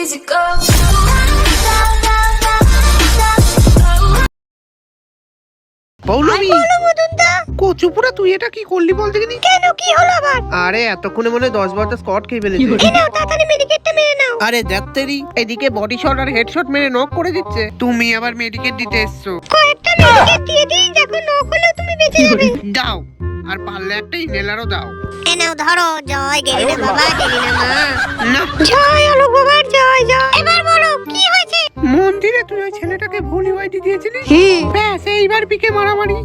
easy go. Poulami, কচুপুরা তুই এটা কি করলি বল দেখিনি? কেন, কি হলো আবার? আরে এতক্ষণে মনে 10-12টা স্কট খেয়ে ফেলেছে। এই নাও, তাড়াতাড়ি মেডিকেটটা মেরে নাও। আরে দেখতেরি এদিকে বডি শট আর হেডশট মেরে নক করে দিচ্ছে, তুমি আবার মেডিকেট দিতে এসছো। কয়েকটা মেডিকেট দিয়ে দিই, যখন নক হলেও তুমি বেঁচে যাবে। দাও, আর পারলে একটা ইনহেলারও দাও। এই নাও ধরো। জয় গেরিনা বাবা, গেরিনা মা। না, জয় আলোক বাবার জয় জয়। এবার বলো কি হয়েছে? মন্দিরে তুই ওই ছেলেটাকে ভুল ইউআইডি দিয়েছিলি, ব্যাস এইবার পিকে মারামারি।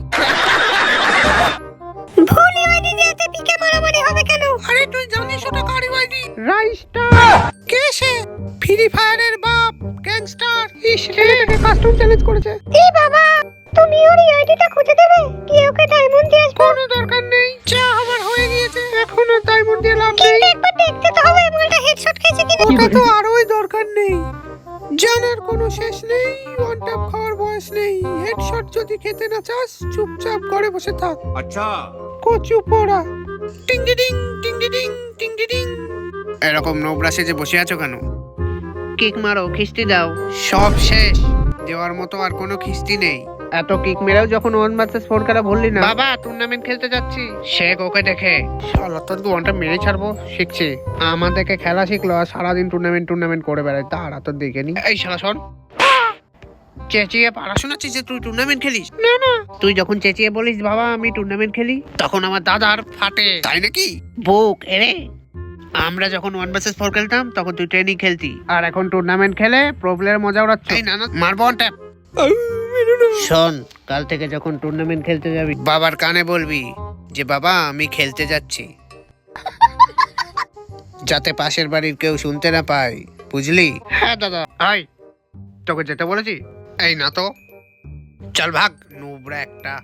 ভুল ইউআইডি দিয়েতে পিকে মারামারি হবে কেন? আরে তুই জানিস ওটা কার ইউআইডি? রাইস্টার। কে সে? ফ্রি ফায়ারের বাপ, গ্যাংস্টার। ইস, ছেলেটাকে কাস্টম চ্যালেঞ্জ করেছে। এই বাবা, তুমি ওর ইউআইডিটা খুঁজে দেবে, কি ওকে ডায়মন্ড দিয়ে আসবো? কোনো দরকার নেই, যা আমার হয়ে গিয়েছে, এখন আর ডায়মন্ড দিয়ে লাভ নেই। কিন্তু একবার দেখতে তো হবে বলটা হেডশট খেয়েছে কিনা। ওটা তো আরোই দরকার নেই, জানার কোনো শেষ নেই, ওয়ান ট্যাপ খাওয়ার বয়স নেই। হেডশট যদি খেতে না চাস, চুপচাপ ঘরে বসে থাক। अच्छा কচু পোড়া। টিংডি ডিং টিংডি ডিং টিংডি ডিং। এরকম নোবরা সেজে বসে আছো কেন? কিক মারো, খিস্তি দাও। সব শেষ, দেওয়ার মতো আর কোনো খিস্তি নেই। এত কিক মেরেও যখন 1 vs 4 খেলা বললি না, বাবা টুর্নামেন্ট খেলতে যাচ্ছি, শেখ ওকে দেখে। শালা তোর ওয়ানটা মেরে ছাড়বো, শিখছি। আমাদেরকে খেলা শিখলো আর সারাদিন টুর্নামেন্ট করে বেড়ায়, তারা তো দেখে নি। এই শালা শোন, চেঁচিয়ে পড়াশোনা যে তুই টুর্নামেন্ট খেলিস? না না, তুই যখন চেঁচিয়ে বলিস বাবা আমি টুর্নামেন্ট খেলি, তখন আমার দাদার ফাটে। তাই নাকি? বুক এরে, আমরা যখন 1 vs 4 খেলতাম তখন তুই ট্রেনিং খেলতি, আর এখন টুর্নামেন্ট খেলে প্রো প্লেয়ার মজা উড়াচ্ছ। এই না না, মারবো অন ট্যাপ। শোন, কাল থেকে যখন টুর্নামেন্ট খেলতে যাবি, বাবার কানে বলবি যে বাবা আমি খেলতে যাচ্ছি, যাতে পাশের বাড়ির কেউ শুনতে না পায়, বুঝলি? হ্যাঁ দাদা। আই, তোকে যেতে বলেছি? এই না তো, চল ভাগ। নোবরা একটা,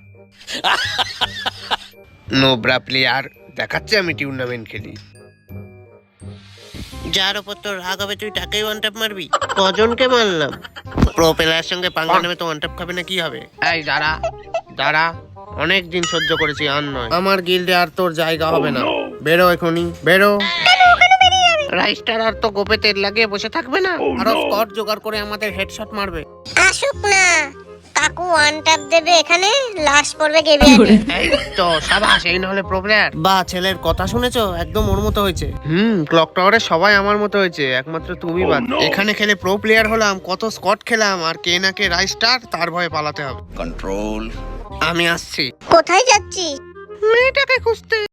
নোবরা প্লেয়ার দেখাচ্ছে আমি টুর্নামেন্ট খেলি। যার উপর তোর রাগ হবে তুই তাকেই ওয়ান ট্যাপ মারবি? কজনকে মারলাম? প্রো প্লেয়ারের সঙ্গে পাঙ্গা নেবে তো ওয়ান ট্যাপ খাবে না, কি হবে? এই দাঁড়া দাঁড়া, অনেক দিন সহ্য করেছি, আর নয়। আমার গিল্ডে আর তোর জায়গা হবে না, বেরো এখনই, বেরো। রাইস্টার আর তো গোপে তেল লাগিয়ে বসে থাকবে না, আরো স্কট জোগাড় করে আমাদের হেডশট মারবে। আসুক না, কাকু ওয়ান ট্যাপ দেবে, এখানে লাশ পড়বে গেবিয়াতে। এই তো সাবাস, এই নাহলে প্রো প্লেয়ার। বা ছেলের কথা শুনেছো, একদম ওর মতো হয়েছে। ক্লক টাওয়ারে সবাই আমার মতো হয়েছে, একমাত্র তুমি বাদ। এখানে খেলে প্রো প্লেয়ার হলাম, কত স্কট খেলাম, আর কে না কে রাইস্টার, তার ভয়ে পালাতে হবে। कंट्रोल আমি আসছি। কোথায় যাচ্ছিস? মেয়েটাকে খুঁজতে।